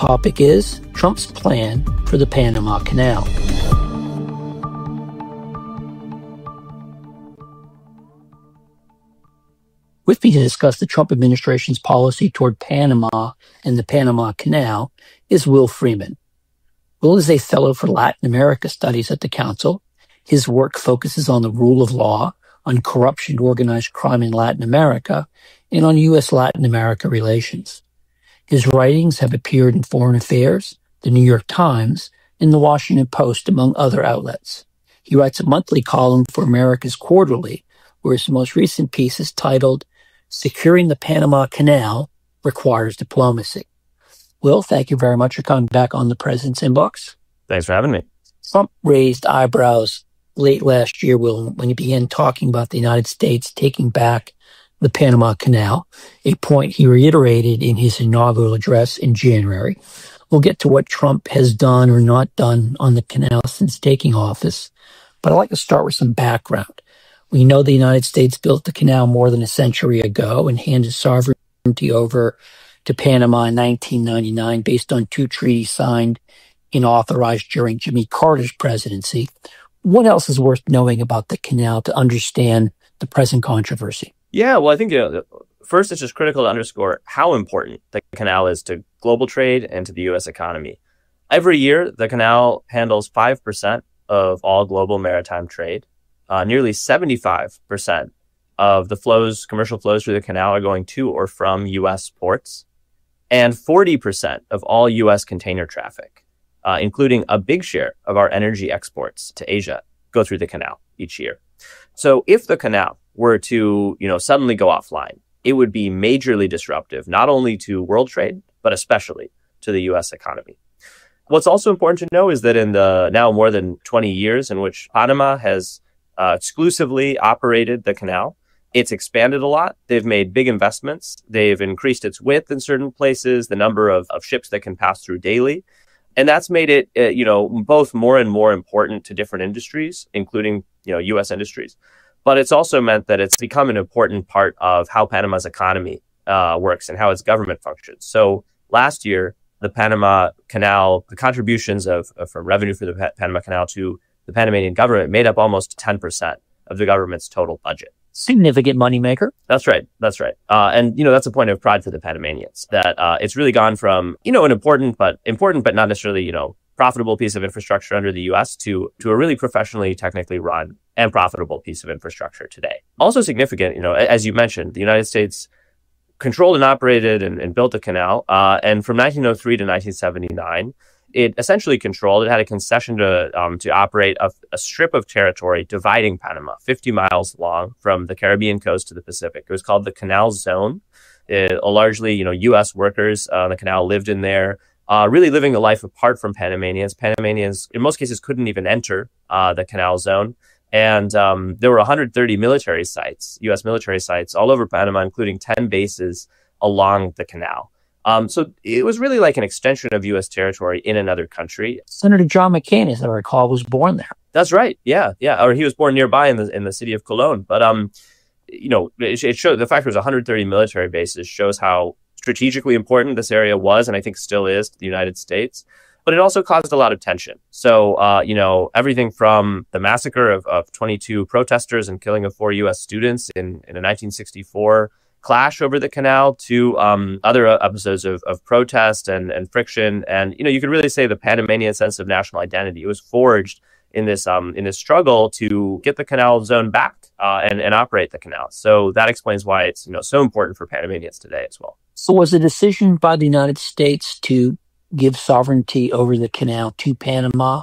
topic is Trump's plan for the Panama Canal. With me to discuss the Trump administration's policy toward Panama and the Panama Canal is Will Freeman. Will is a fellow for Latin America Studies at the Council. His work focuses on the rule of law, on corruption and organized crime in Latin America, and on U.S.-Latin America relations. His writings have appeared in Foreign Affairs, the New York Times, and the Washington Post, among other outlets. He writes a monthly column for America's Quarterly, where his most recent piece is titled, Securing the Panama Canal Requires Diplomacy. Will, thank you very much for coming back on the President's Inbox. Thanks for having me. Trump raised eyebrows late last year, Will, when he began talking about the United States taking back the Panama Canal, a point he reiterated in his inaugural address in January. We'll get to what Trump has done or not done on the canal since taking office, but I'd like to start with some background. We know the United States built the canal more than a century ago and handed sovereignty over to Panama in 1999 based on two treaties signed and authorized during Jimmy Carter's presidency. What else is worth knowing about the canal to understand the present controversy? Yeah, well, I think first it's just critical to underscore how important the canal is to global trade and to the U.S. economy. Every year, the canal handles 5% of all global maritime trade. Nearly 75% of the commercial flows through the canal are going to or from U.S. ports, and 40% of all U.S. container traffic, including a big share of our energy exports to Asia, go through the canal each year. So if the canal were to, suddenly go offline, it would be majorly disruptive, not only to world trade, but especially to the U.S. economy. What's also important to know is that in the now more than 20 years in which Panama has exclusively operated the canal, it's expanded a lot. They've made big investments. They've increased its width in certain places, the number of ships that can pass through daily. And that's made it, both more and more important to different industries, including, U.S. industries. But it's also meant that it's become an important part of how Panama's economy works and how its government functions. So last year, the Panama Canal, the contributions from revenue for the Panama Canal to the Panamanian government made up almost 10% of the government's total budget. Significant moneymaker. That's right. And, that's a point of pride for the Panamanians, that it's really gone from, an important but not necessarily, profitable piece of infrastructure under the U.S. to a really professionally, technically run and profitable piece of infrastructure today. Also significant, as you mentioned, the United States controlled and operated and built the canal. And from 1903 to 1979, it essentially controlled, it had a concession to operate a strip of territory dividing Panama, 50 miles long from the Caribbean coast to the Pacific. It was called the Canal Zone. Largely, U.S. workers on the canal lived in there, really living a life apart from Panamanians. Panamanians, in most cases, couldn't even enter the Canal Zone. And there were 130 military sites, U.S. military sites, all over Panama, including 10 bases along the canal. So it was really like an extension of U.S. territory in another country. Senator John McCain, as I recall, was born there. That's right. Yeah. Or he was born nearby in the city of Cologne. But it showed, the fact there was 130 military bases shows how strategically important this area was, and I think still is, to the United States. But it also caused a lot of tension. So, everything from the massacre of 22 protesters and killing of 4 U.S. students in a 1964 clash over the canal to other episodes of protest and friction. And, you could really say the Panamanian sense of national identity, it was forged in this struggle to get the canal zone back and operate the canal. So that explains why it's, so important for Panamanians today as well. So was the decision by the United States to give sovereignty over the canal to Panama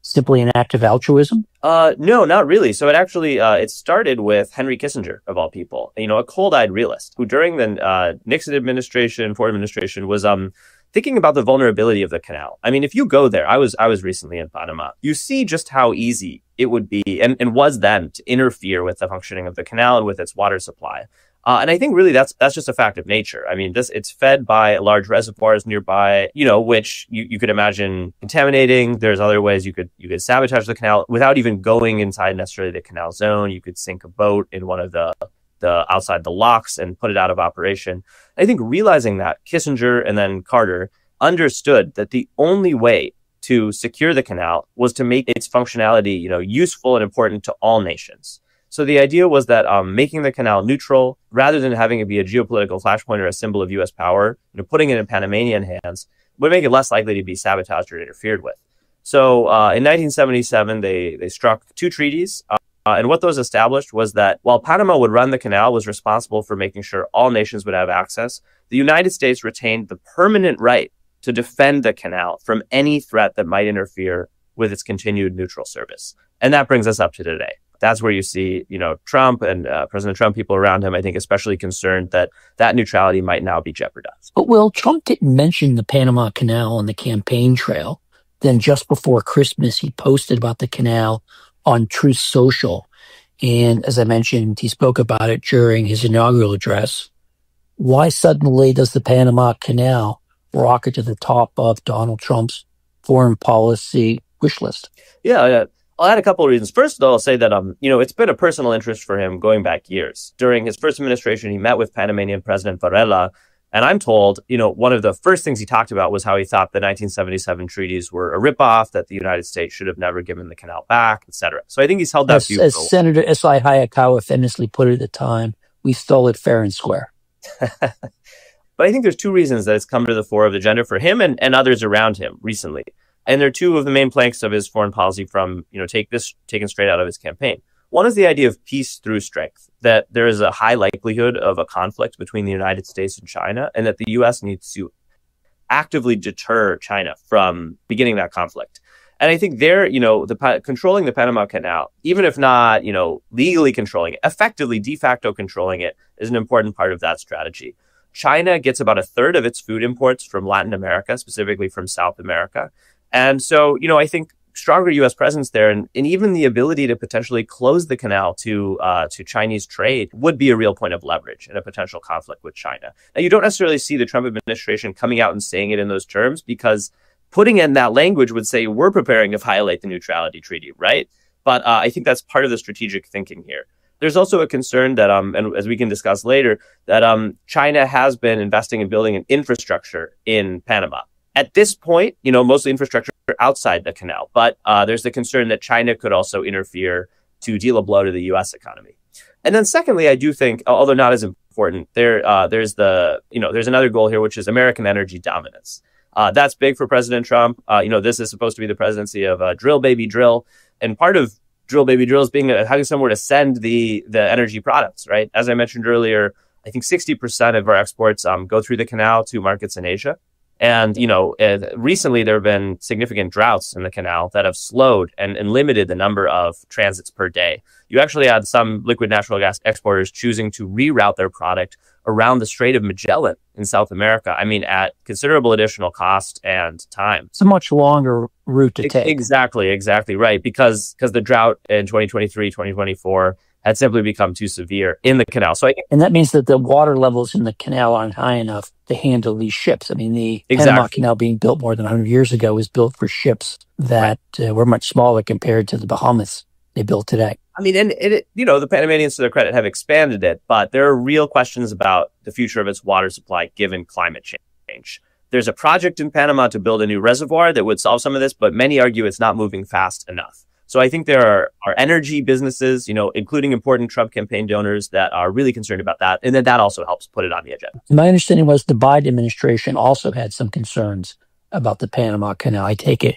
simply an act of altruism? No, not really. So it actually, it started with Henry Kissinger, of all people, a cold-eyed realist who during the Nixon administration, Ford administration, was thinking about the vulnerability of the canal. I mean, if you go there, I was recently in Panama, you see just how easy it would be and was then to interfere with the functioning of the canal and with its water supply. And I think really that's just a fact of nature. I mean, it's fed by large reservoirs nearby, which you could imagine contaminating. There's other ways you could sabotage the canal without even going inside necessarily the canal zone. You could sink a boat in one of the outside the locks and put it out of operation. I think realizing that, Kissinger and then Carter understood that the only way to secure the canal was to make its functionality, useful and important to all nations. So the idea was that making the canal neutral, rather than having it be a geopolitical flashpoint or a symbol of U.S. power, putting it in Panamanian hands would make it less likely to be sabotaged or interfered with. So in 1977, they struck two treaties. And what those established was that while Panama would run the canal, was responsible for making sure all nations would have access, the United States retained the permanent right to defend the canal from any threat that might interfere with its continued neutral service. And that brings us up to today. That's where you see, Trump and President Trump, people around him, I think, especially concerned that that neutrality might now be jeopardized. But, Will, Trump didn't mention the Panama Canal on the campaign trail. Then just before Christmas, he posted about the canal on Truth Social. And as I mentioned, he spoke about it during his inaugural address. Why suddenly does the Panama Canal rocket to the top of Donald Trump's foreign policy wish list? Yeah. I'll add a couple of reasons. First, though, I'll say that, it's been a personal interest for him going back years. During his first administration, he met with Panamanian President Varela. And I'm told, one of the first things he talked about was how he thought the 1977 treaties were a ripoff, that the United States should have never given the canal back, et cetera. So I think he's held that view. As Senator S.I. Hayakawa famously put it at the time, we stole it fair and square. But I think there's two reasons that it's come to the fore of the agenda for him and others around him recently. And they're two of the main planks of his foreign policy from, taken straight out of his campaign. One is the idea of peace through strength, that there is a high likelihood of a conflict between the United States and China, and that the U.S. needs to actively deter China from beginning that conflict. And I think there, controlling the Panama Canal, even if not, legally controlling it, effectively de facto controlling it, is an important part of that strategy. China gets about a third of its food imports from Latin America, specifically from South America. And so, I think stronger U.S. presence there and even the ability to potentially close the canal to Chinese trade would be a real point of leverage in a potential conflict with China. Now, you don't necessarily see the Trump administration coming out and saying it in those terms, because putting it in that language would say we're preparing to violate the neutrality treaty, right? But I think that's part of the strategic thinking here. There's also a concern that, and as we can discuss later, that China has been investing in building an infrastructure in Panama. At this point, mostly infrastructure outside the canal, but there's the concern that China could also interfere to deal a blow to the U.S. economy. And then secondly, I do think, although not as important, there's another goal here, which is American energy dominance. That's big for President Trump. This is supposed to be the presidency of drill, baby, drill. And part of drill, baby, drill is having somewhere to send the energy products, right? As I mentioned earlier, I think 60% of our exports go through the canal to markets in Asia. And, recently there have been significant droughts in the canal that have slowed and limited the number of transits per day. You actually had some liquid natural gas exporters choosing to reroute their product around the Strait of Magellan in South America. I mean, at considerable additional cost and time. It's a much longer route to take. Exactly right. Because the drought in 2023, 2024 had simply become too severe in the canal. And that means that the water levels in the canal aren't high enough to handle these ships. I mean, the Panama Canal being built more than 100 years ago was built for ships that were much smaller compared to the Bahamas they built today. I mean, and the Panamanians, to their credit, have expanded it, but there are real questions about the future of its water supply given climate change. There's a project in Panama to build a new reservoir that would solve some of this, but many argue it's not moving fast enough. So I think there are energy businesses, including important Trump campaign donors, that are really concerned about that. And then that also helps put it on the agenda. My understanding was the Biden administration also had some concerns about the Panama Canal. I take it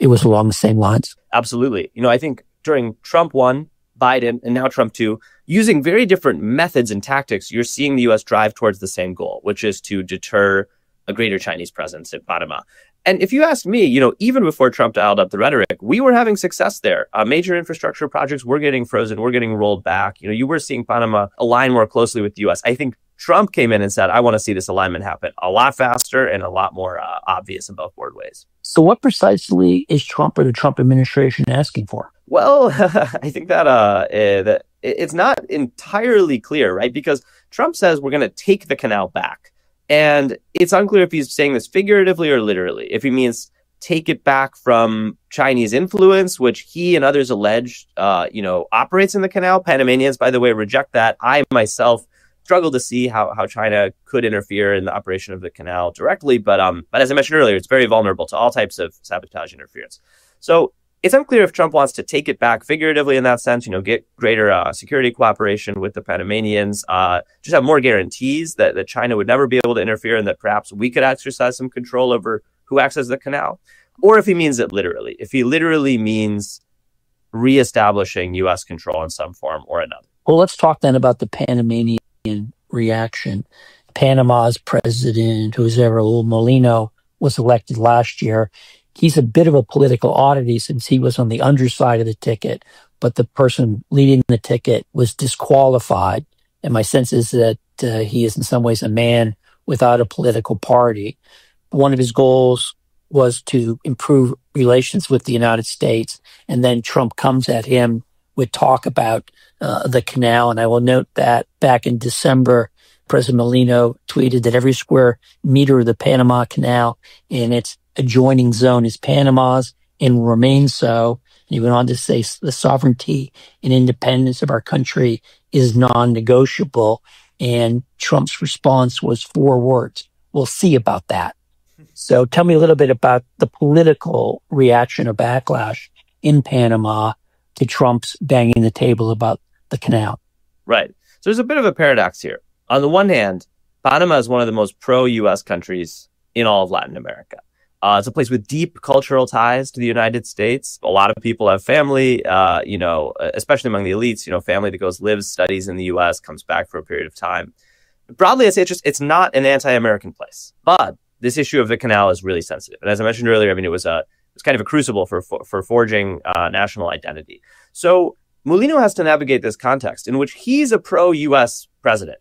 was along the same lines. Absolutely. I think during Trump 1, Biden, and now Trump 2, using very different methods and tactics, you're seeing the U.S. drive towards the same goal, which is to deter a greater Chinese presence in Panama. And if you ask me, even before Trump dialed up the rhetoric, we were having success there. Major infrastructure projects were getting frozen, were getting rolled back. You were seeing Panama align more closely with the U.S. I think Trump came in and said, I want to see this alignment happen a lot faster and a lot more obvious in both board ways. So what precisely is Trump or the Trump administration asking for? Well, I think that it's not entirely clear, right? Because Trump says we're going to take the canal back. And it's unclear if he's saying this figuratively or literally. If he means take it back from Chinese influence, which he and others allege, operates in the canal. Panamanians, by the way, reject that. I myself struggle to see how China could interfere in the operation of the canal directly. But as I mentioned earlier, it's very vulnerable to all types of sabotage interference. So it's unclear if Trump wants to take it back figuratively in that sense, get greater security cooperation with the Panamanians, just have more guarantees that China would never be able to interfere and that perhaps we could exercise some control over who accesses the canal, or if he means it literally, if he literally means reestablishing U.S. control in some form or another. Well, let's talk then about the Panamanian reaction. Panama's president, Jose Raul Molino, was elected last year. He's a bit of a political oddity since he was on the underside of the ticket, but the person leading the ticket was disqualified. And my sense is that he is in some ways a man without a political party. One of his goals was to improve relations with the United States. And then Trump comes at him with talk about the canal. And I will note that back in December, President Molino tweeted that every square meter of the Panama Canal in its adjoining zone is Panama's and will remain so. And he went on to say the sovereignty and independence of our country is non-negotiable. And Trump's response was 4 words. We'll see about that. So tell me a little bit about the political reaction or backlash in Panama to Trump's banging the table about the canal. Right. So there's a bit of a paradox here. On the one hand, Panama is one of the most pro-U.S. countries in all of Latin America. It's a place with deep cultural ties to the United States. A lot of people have family, especially among the elites, family that goes, lives, studies in the U.S., comes back for a period of time. Broadly, I'd say it's not an anti-American place, but this issue of the canal is really sensitive. And as I mentioned earlier, it was kind of a crucible for forging national identity. So Molino has to navigate this context in which he's a pro-U.S. president.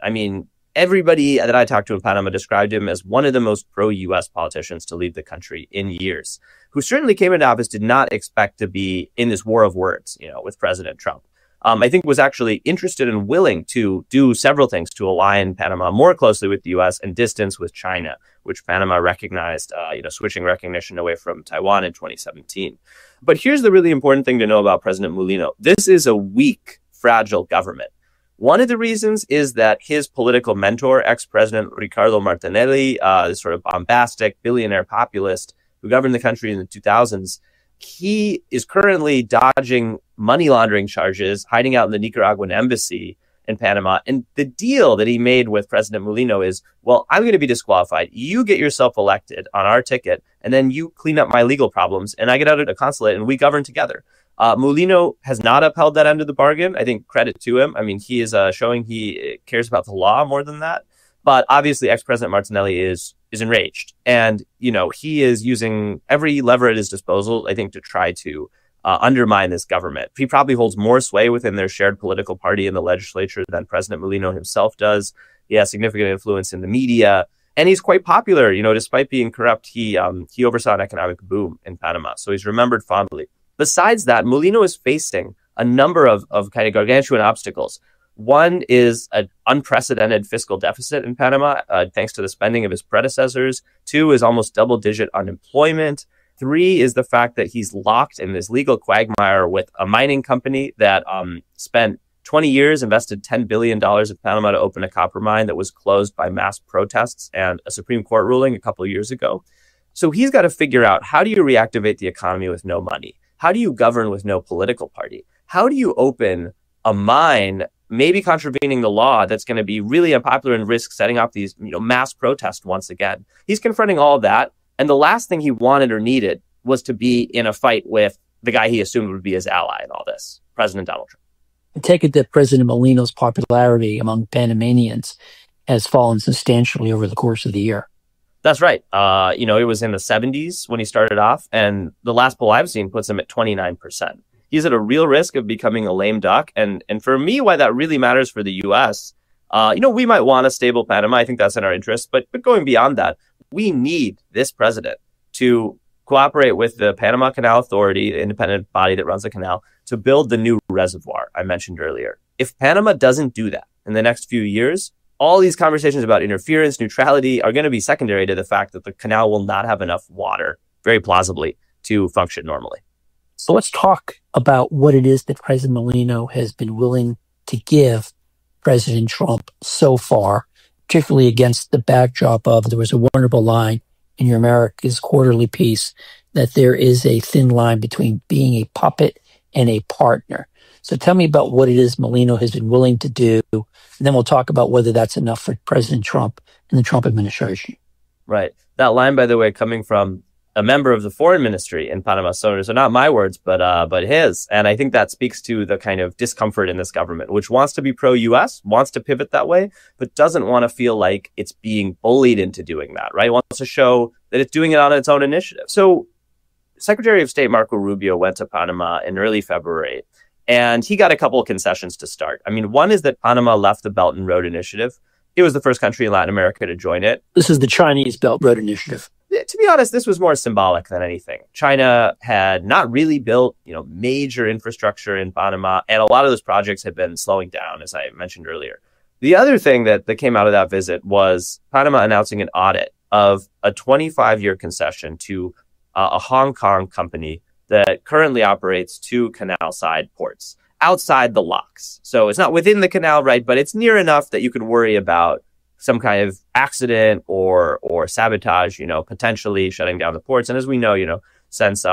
Everybody that I talked to in Panama described him as one of the most pro-U.S. politicians to lead the country in years, who certainly came into office, did not expect to be in this war of words, with President Trump. I think was actually interested and willing to do several things to align Panama more closely with the U.S. and distance with China, which Panama recognized, switching recognition away from Taiwan in 2017. But here's the really important thing to know about President Molino. This is a weak, fragile government. One of the reasons is that his political mentor, ex-president Ricardo Martinelli, this sort of bombastic billionaire populist who governed the country in the 2000s, he is currently dodging money laundering charges, hiding out in the Nicaraguan embassy in Panama. And the deal that he made with President Molino is, well, I'm going to be disqualified. You get yourself elected on our ticket, and then you clean up my legal problems, and I get out of the consulate, and we govern together. Molino has not upheld that end of the bargain. I think credit to him. He is showing he cares about the law more than that. But obviously, ex-President Martinelli is enraged. And, he is using every lever at his disposal, I think, to try to undermine this government. He probably holds more sway within their shared political party in the legislature than President Molino himself does. He has significant influence in the media. And he's quite popular. Despite being corrupt, he oversaw an economic boom in Panama. So he's remembered fondly. Besides that, Molino is facing a number of kind of gargantuan obstacles. One is an unprecedented fiscal deficit in Panama, thanks to the spending of his predecessors. 2 is almost double-digit unemployment. 3 is the fact that he's locked in this legal quagmire with a mining company that spent 20 years, invested $10 billion of Panama to open a copper mine that was closed by mass protests and a Supreme Court ruling a couple of years ago. So he's got to figure out, how do you reactivate the economy with no money? How do you govern with no political party? How do you open a mine, maybe contravening the law, that's going to be really unpopular and risk setting off these mass protests once again? He's confronting all of that. And the last thing he wanted or needed was to be in a fight with the guy he assumed would be his ally in all this, President Donald Trump. I take it that President Molino's popularity among Panamanians has fallen substantially over the course of the year. That's right. It was in the 70s when he started off, and the last poll I've seen puts him at 29%. He's at a real risk of becoming a lame duck. And for me, why that really matters for the U.S., we might want a stable Panama. I think that's in our interest. But going beyond that, we need this president to cooperate with the Panama Canal Authority, the independent body that runs the canal, to build the new reservoir I mentioned earlier. If Panama doesn't do that in the next few years, all these conversations about interference, neutrality are going to be secondary to the fact that the canal will not have enough water, very plausibly, to function normally. So let's talk about what it is that President Molino has been willing to give President Trump so far, particularly against the backdrop of, there was a wonderful line in your America's Quarterly piece, that there is a thin line between being a puppet and a partner. So tell me about what it is Molino has been willing to do, and then we'll talk about whether that's enough for President Trump and the Trump administration. Right. That line, by the way, coming from a member of the foreign ministry in Panama. So not my words, but his. And I think that speaks to the kind of discomfort in this government, which wants to be pro-U.S., wants to pivot that way, but doesn't want to feel like it's being bullied into doing that, right? It wants to show that it's doing it on its own initiative. So Secretary of State Marco Rubio went to Panama in early February, and he got a couple of concessions to start. I mean, one is that Panama left the Belt and Road Initiative. It was the first country in Latin America to join it. This is the Chinese Belt Road Initiative. To be honest, this was more symbolic than anything. China had not really built, major infrastructure in Panama, and a lot of those projects had been slowing down, as I mentioned earlier. The other thing that came out of that visit was Panama announcing an audit of a 25-year concession to a Hong Kong company that currently operates 2 canal-side ports outside the locks. So it's not within the canal, right, but it's near enough that you could worry about some kind of accident or sabotage, potentially shutting down the ports. And as we know, since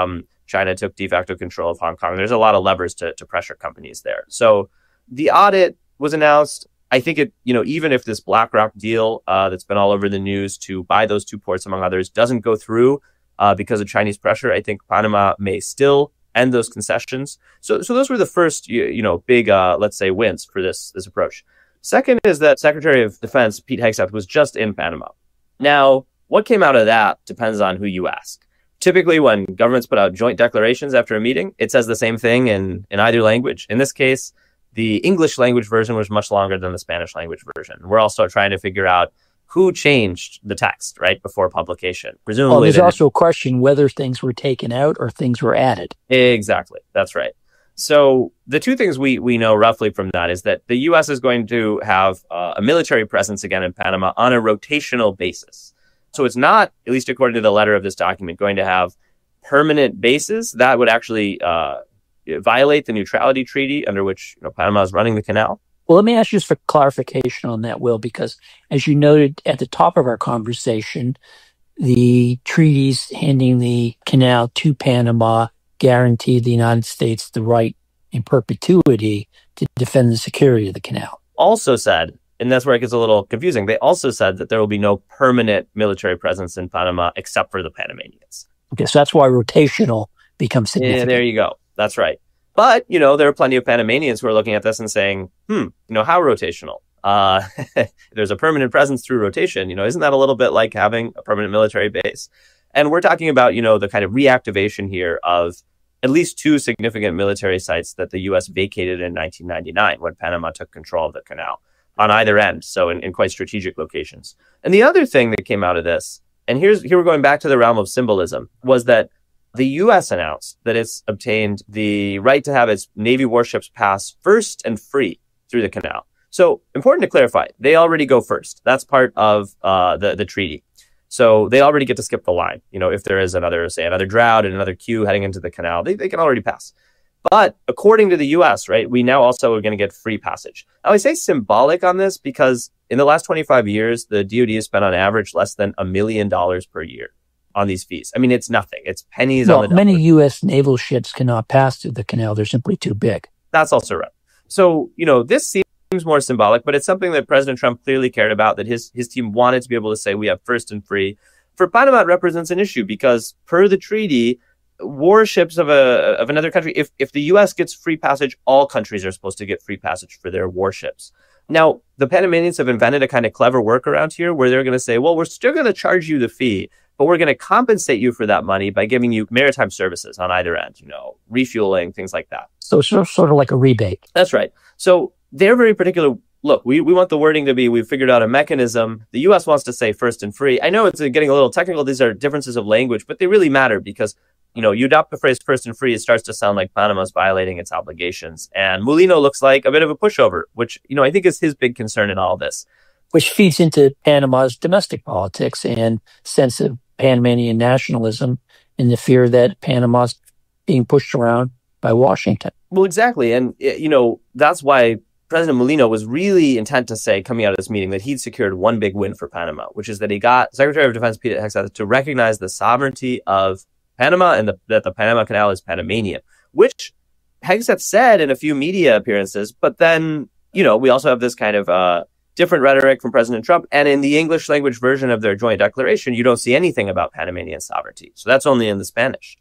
China took de facto control of Hong Kong, there's a lot of levers to pressure companies there. So the audit was announced. I think it, even if this BlackRock deal that's been all over the news to buy those 2 ports, among others, doesn't go through because of Chinese pressure, I think Panama may still end those concessions. So those were the first, big, let's say, wins for this approach. Second is that Secretary of Defense Pete Hegseth was just in Panama. Now, what came out of that depends on who you ask. Typically, when governments put out joint declarations after a meeting, it says the same thing in either language. In this case, the English language version was much longer than the Spanish language version. We're also trying to figure out who changed the text, right, before publication. Presumably, there's also a question whether things were taken out or things were added. Exactly. That's right. So the 2 things we know roughly from that is that the U.S. is going to have a military presence again in Panama on a rotational basis. So it's not, at least according to the letter of this document, going to have permanent bases. That would actually violate the neutrality treaty under which Panama is running the canal. Well, let me ask you just for clarification on that, Will, because as you noted at the top of our conversation, the treaties handing the canal to Panama guaranteed the United States the right in perpetuity to defend the security of the canal. Also said, and that's where it gets a little confusing, they also said that there will be no permanent military presence in Panama except for the Panamanians. Okay, so that's why rotational becomes significant. Yeah, there you go. That's right. But, there are plenty of Panamanians who are looking at this and saying, how rotational? There's a permanent presence through rotation. Isn't that a little bit like having a permanent military base? And we're talking about, the kind of reactivation here of at least 2 significant military sites that the U.S. vacated in 1999 when Panama took control of the canal on either end, so in quite strategic locations. And the other thing that came out of this, and here we're going back to the realm of symbolism, was that the U.S. announced that it's obtained the right to have its Navy warships pass first and free through the canal. So important to clarify, they already go first. That's part of the treaty. So they already get to skip the line. If there is another drought and another queue heading into the canal, they can already pass. But according to the U.S., right, we now also are going to get free passage. Now, I say symbolic on this because in the last 25 years, the DoD has spent on average less than $1 million per year on these fees. I mean, it's nothing. It's pennies on the dollar. Many U.S. naval ships cannot pass through the canal. They're simply too big. That's also right. So, this seems more symbolic, but it's something that President Trump clearly cared about, that his team wanted to be able to say we have first and free. For Panama, it represents an issue because per the treaty, warships of another country, if the U.S. gets free passage, all countries are supposed to get free passage for their warships. Now, the Panamanians have invented a kind of clever workaround here where they're going to say, well, we're still going to charge you the fee, but we're going to compensate you for that money by giving you maritime services on either end, refueling, things like that. So sort of like a rebate. That's right. So they're very particular. Look, we want the wording to be, we've figured out a mechanism. The U.S. wants to say first and free. I know it's getting a little technical. These are differences of language, but they really matter because, you adopt the phrase first and free, it starts to sound like Panama's violating its obligations. And Molino looks like a bit of a pushover, which, I think is his big concern in all this. Which feeds into Panama's domestic politics and sense of Panamanian nationalism and the fear that Panama's being pushed around by Washington. Well, exactly. And, that's why President Molino was really intent to say, coming out of this meeting, that he'd secured one big win for Panama, which is that he got Secretary of Defense Pete Hegseth to recognize the sovereignty of Panama and that the Panama Canal is Panamanian, which Hegseth said in a few media appearances. But then, we also have this kind of different rhetoric from President Trump. And in the English language version of their joint declaration, you don't see anything about Panamanian sovereignty. So that's only in the Spanish.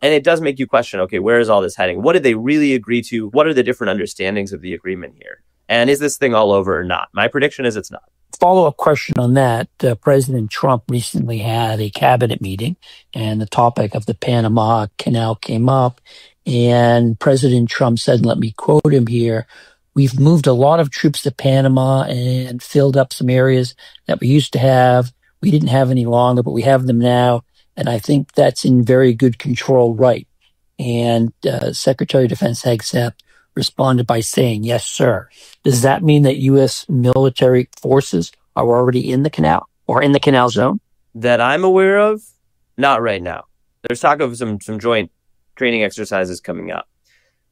And it does make you question, okay, where is all this heading? What did they really agree to? What are the different understandings of the agreement here? And is this thing all over or not? My prediction is it's not. Follow-up question on that. President Trump recently had a cabinet meeting and the topic of the Panama Canal came up. And President Trump said, and let me quote him here, "We've moved a lot of troops to Panama and filled up some areas that we used to have. We didn't have any longer, but we have them now. And I think that's in very good control, right?" And Secretary of Defense Hegseth responded by saying, "Yes, sir." Does that mean that U.S. military forces are already in the canal or in the canal zone? That I'm aware of, not right now. There's talk of some joint training exercises coming up.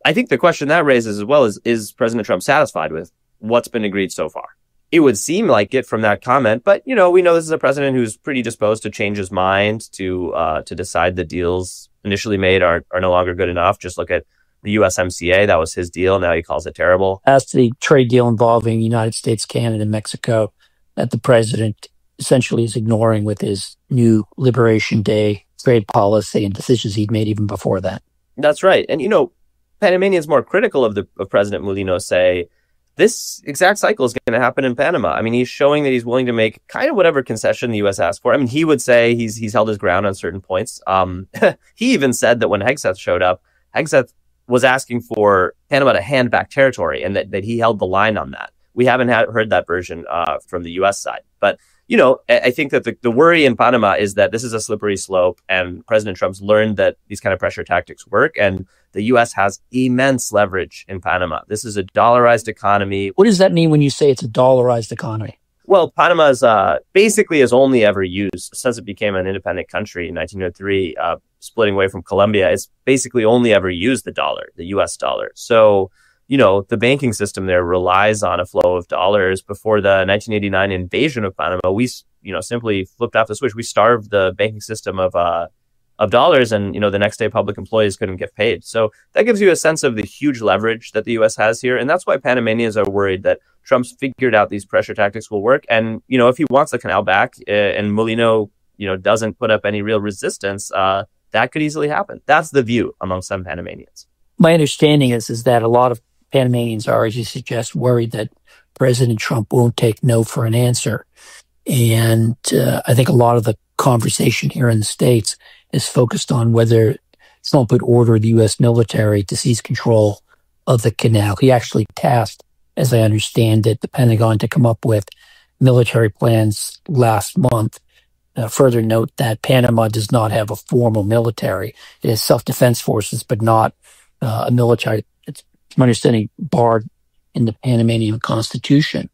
I think the question that raises as well is President Trump satisfied with what's been agreed so far? It would seem like it from that comment, but we know this is a president who's pretty disposed to change his mind, to decide the deals initially made are no longer good enough. Just look at the USMCA. That was his deal. Now he calls it terrible. As to the trade deal involving the United States, Canada, and Mexico, that the president essentially is ignoring with his new Liberation Day trade policy and decisions he'd made even before that. That's right. And, Panamanians more critical of President Molino say, this exact cycle is going to happen in Panama. I mean, he's showing that he's willing to make kind of whatever concession the U.S. asks for. I mean, he would say he's held his ground on certain points. He even said that when Hegseth showed up, Hegseth was asking for Panama to hand back territory and that he held the line on that. We haven't heard that version from the U.S. side. But, I think that the worry in Panama is that this is a slippery slope and President Trump's learned that these kind of pressure tactics work and the U.S. has immense leverage in Panama. This is a dollarized economy. What does that mean when you say it's a dollarized economy? Well, Panama's basically has only ever used, since it became an independent country in 1903, splitting away from Colombia, it's basically only ever used the dollar, the U.S. dollar. So, the banking system there relies on a flow of dollars. Before the 1989 invasion of Panama, we, simply flipped off the switch. We starved the banking system of dollars and, the next day public employees couldn't get paid. So that gives you a sense of the huge leverage that the U.S. has here. And that's why Panamanians are worried that Trump's figured out these pressure tactics will work. And, if he wants the canal back and Molino, doesn't put up any real resistance, that could easily happen. That's the view among some Panamanians. My understanding is that a lot of Panamanians are, as you suggest, worried that President Trump won't take no for an answer. And I think a lot of the conversation here in the States is focused on whether Trump would order the U.S. military to seize control of the canal. He actually tasked, as I understand it, the Pentagon to come up with military plans last month. Further note that Panama does not have a formal military. It has self-defense forces, but not a military. It's, my understanding, barred in the Panamanian Constitution.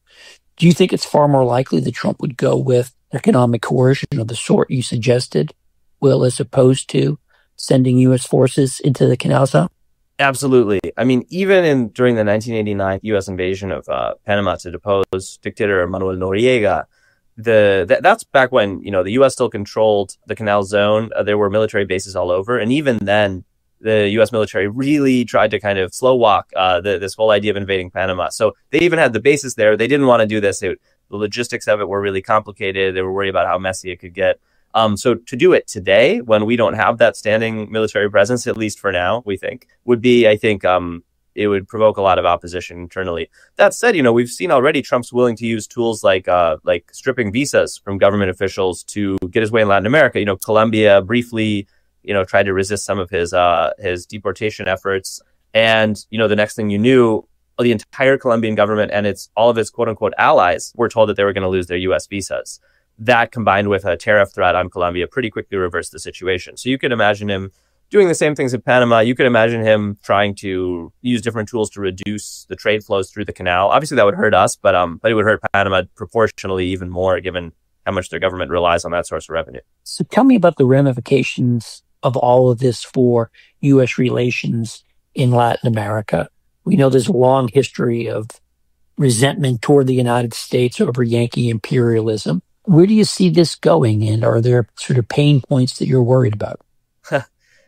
Do you think it's far more likely that Trump would go with economic coercion of the sort you suggested, Will, as opposed to sending U.S. forces into the canal zone? Absolutely. I mean, even during the 1989 U.S. invasion of Panama to depose dictator Manuel Noriega, that's back when, the U.S. still controlled the canal zone. There were military bases all over. And even then, the U.S. military really tried to kind of slow walk this whole idea of invading Panama. So they even had the bases there. They didn't want to do this. The logistics of it were really complicated. They were worried about how messy it could get. So to do it today, when we don't have that standing military presence, at least for now, we think, would be, it would provoke a lot of opposition internally. That said, we've seen already Trump's willing to use tools like stripping visas from government officials to get his way in Latin America. Colombia briefly, tried to resist some of his deportation efforts. And, the next thing you knew, the entire Colombian government and all of its quote unquote allies were told that they were going to lose their U.S. visas. That combined with a tariff threat on Colombia pretty quickly reversed the situation. So you could imagine him doing the same things in Panama. You could imagine him trying to use different tools to reduce the trade flows through the canal. Obviously, that would hurt us, but it would hurt Panama proportionally even more, given how much their government relies on that source of revenue. So tell me about the ramifications of all of this for U.S. relations in Latin America. We know there's a long history of resentment toward the United States over Yankee imperialism. Where do you see this going, and are there sort of pain points that you're worried about?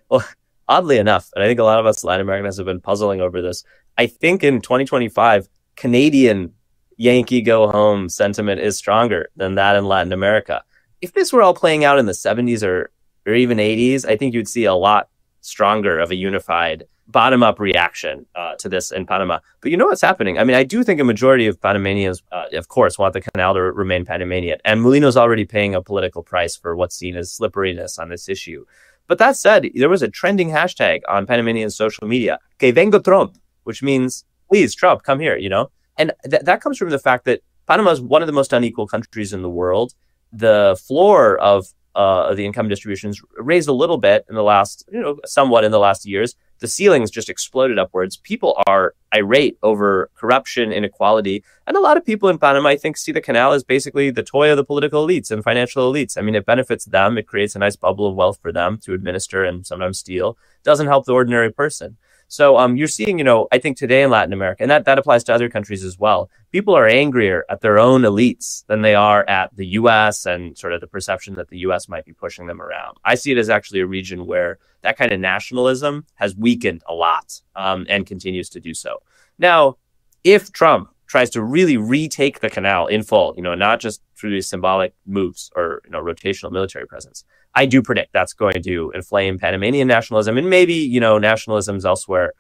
Well, oddly enough, and I think a lot of us Latin Americans have been puzzling over this, I think in 2025, Canadian Yankee go home sentiment is stronger than that in Latin America. If this were all playing out in the 70s or even 80s, I think you'd see a lot stronger of a unified bottom-up reaction to this in Panama. But you know what's happening? I mean, I do think a majority of Panamanians, of course, want the canal to remain Panamanian. And Molino's already paying a political price for what's seen as slipperiness on this issue. But that said, there was a trending hashtag on Panamanian social media, que vengo Trump, which means, please, Trump, come here, you know? And that comes from the fact that Panama is one of the most unequal countries in the world. The floor of the income distributions raised a little bit in the last, somewhat in the last years. The ceilings just exploded upwards. People are irate over corruption, inequality. And a lot of people in Panama, I think, see the canal as basically the toy of the political elites and financial elites. I mean, it benefits them. It creates a nice bubble of wealth for them to administer and sometimes steal. It doesn't help the ordinary person. So you're seeing, I think today in Latin America, and that applies to other countries as well, people are angrier at their own elites than they are at the U.S. and sort of the perception that the U.S. might be pushing them around. I see it as actually a region where that kind of nationalism has weakened a lot and continues to do so. Now, if Trump tries to really retake the canal in full, not just through these symbolic moves or, rotational military presence, I do predict that's going to inflame Panamanian nationalism and maybe, nationalisms elsewhere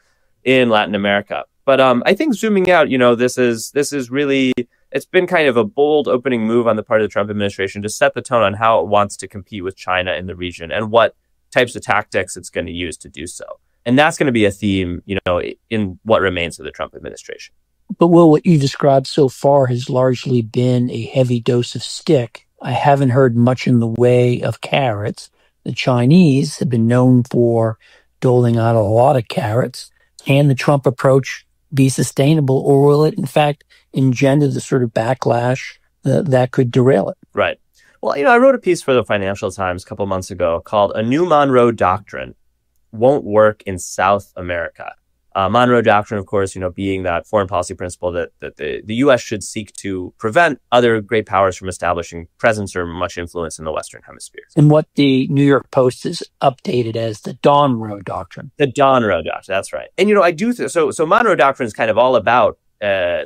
in Latin America. But I think zooming out, this is really, it's been kind of a bold opening move on the part of the Trump administration to set the tone on how it wants to compete with China in the region and what types of tactics it's going to use to do so. And that's going to be a theme, in what remains of the Trump administration. But Will, what you described so far has largely been a heavy dose of stick. I haven't heard much in the way of carrots. The Chinese have been known for doling out a lot of carrots. Can the Trump approach be sustainable, or will it, in fact, engender the sort of backlash that could derail it? Right. Well, I wrote a piece for the Financial Times a couple months ago called "A New Monroe Doctrine Won't Work in South America." Monroe Doctrine, of course, being that foreign policy principle that the U.S. should seek to prevent other great powers from establishing presence or much influence in the Western Hemisphere. And what the New York Post has updated as the Monroe Doctrine. The Monroe Doctrine, that's right. And, I do, so Monroe Doctrine is kind of all about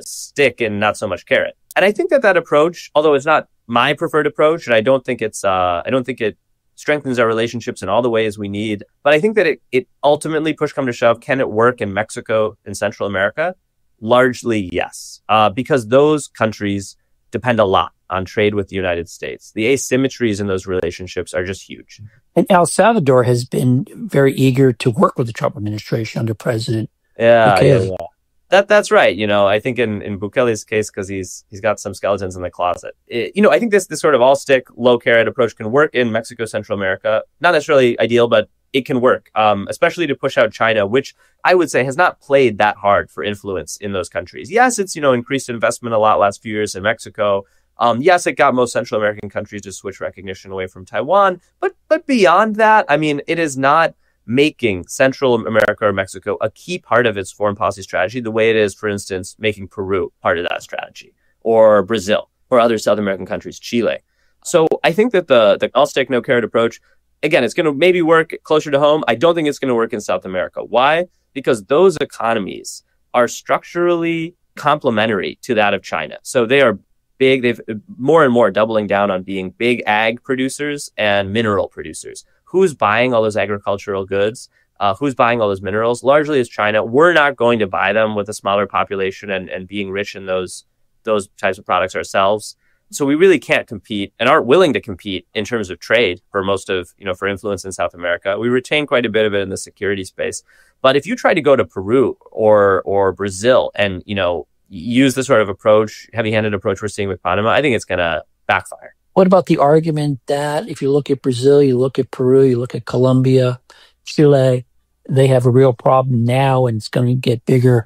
stick and not so much carrot. And I think that approach, although it's not my preferred approach, and I don't think it strengthens our relationships in all the ways we need. But I think that it ultimately, push come to shove, can it work in Mexico and Central America? Largely, yes. Because those countries depend a lot on trade with the United States. The asymmetries in those relationships are just huge. And El Salvador has been very eager to work with the Trump administration under President Bukele. Yeah. That's right. I think in Bukele's case, because he's got some skeletons in the closet. I think this sort of all stick, low carrot approach can work in Mexico, Central America. Not necessarily ideal, but it can work, especially to push out China, which I would say has not played that hard for influence in those countries. Yes, it's, increased investment a lot last few years in Mexico. Yes, it got most Central American countries to switch recognition away from Taiwan. But beyond that, I mean, it is not making Central America or Mexico a key part of its foreign policy strategy, the way it is, for instance, making Peru part of that strategy, or Brazil, or other South American countries, Chile. So I think that the all stick, no carrot approach, again, it's going to maybe work closer to home. I don't think it's going to work in South America. Why? Because those economies are structurally complementary to that of China. So they are big. They've more and more doubling down on being big ag producers and mineral producers. Who's buying all those agricultural goods? Who's buying all those minerals? Largely is China. We're not going to buy them with a smaller population and being rich in those types of products ourselves. So we really can't compete and aren't willing to compete in terms of trade for most of, for influence in South America. We retain quite a bit of it in the security space. But if you try to go to Peru or Brazil and, use the sort of approach, heavy-handed approach we're seeing with Panama, I think it's going to backfire. What about the argument that if you look at Brazil, you look at Peru, you look at Colombia, Chile, they have a real problem now and it's going to get bigger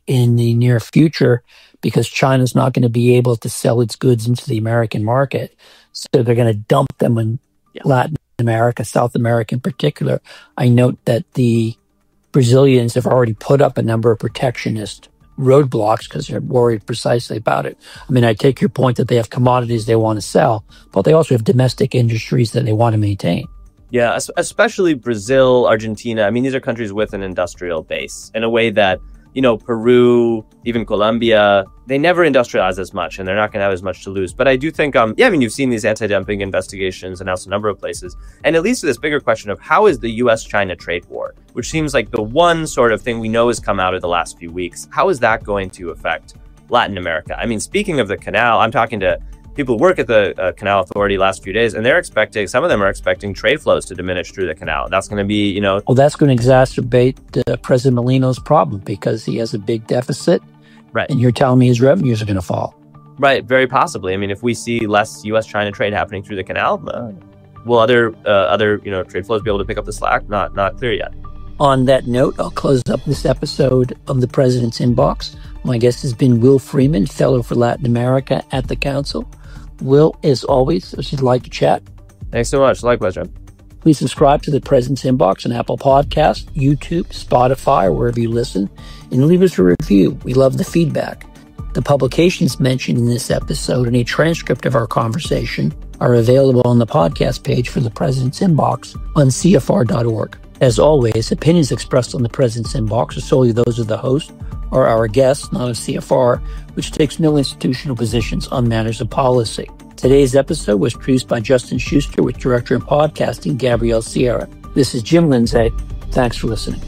in the near future because China's not going to be able to sell its goods into the American market. So they're going to dump them in Latin America, South America in particular. I note that the Brazilians have already put up a number of protectionist roadblocks because they're worried precisely about it. I mean, I take your point that they have commodities they want to sell, but they also have domestic industries that they want to maintain. Yeah, especially Brazil, Argentina. I mean, these are countries with an industrial base in a way that, you know, Peru, even Colombia, they never industrialize as much and they're not going to have as much to lose. But I do think, you've seen these anti-dumping investigations announced a number of places. And it leads to this bigger question of how is the US-China trade war, which seems like the one sort of thing we know has come out of the last few weeks. How is that going to affect Latin America? I mean, speaking of the canal, I'm talking to people who work at the Canal Authority last few days, and some of them are expecting trade flows to diminish through the canal. That's going to be, you know... Well, that's going to exacerbate President Molino's problem because he has a big deficit. Right. And you're telling me his revenues are going to fall. Right, very possibly. I mean, if we see less U.S.-China trade happening through the canal, will other trade flows be able to pick up the slack? Not clear yet. On that note, I'll close up this episode of The President's Inbox. My guest has been Will Freeman, Fellow for Latin America at the Council. Will, as always, if you'd like to chat. Thanks so much. Likewise, John. Please subscribe to The President's Inbox on Apple Podcasts, YouTube, Spotify, or wherever you listen, and leave us a review. We love the feedback. The publications mentioned in this episode and a transcript of our conversation are available on the podcast page for The President's Inbox on CFR.org. As always, opinions expressed on The President's Inbox are solely those of the host or our guests, not of CFR, which takes no institutional positions on matters of policy. Today's episode was produced by Justin Schuster with director of podcasting Gabrielle Sierra. This is Jim Lindsay. Thanks for listening.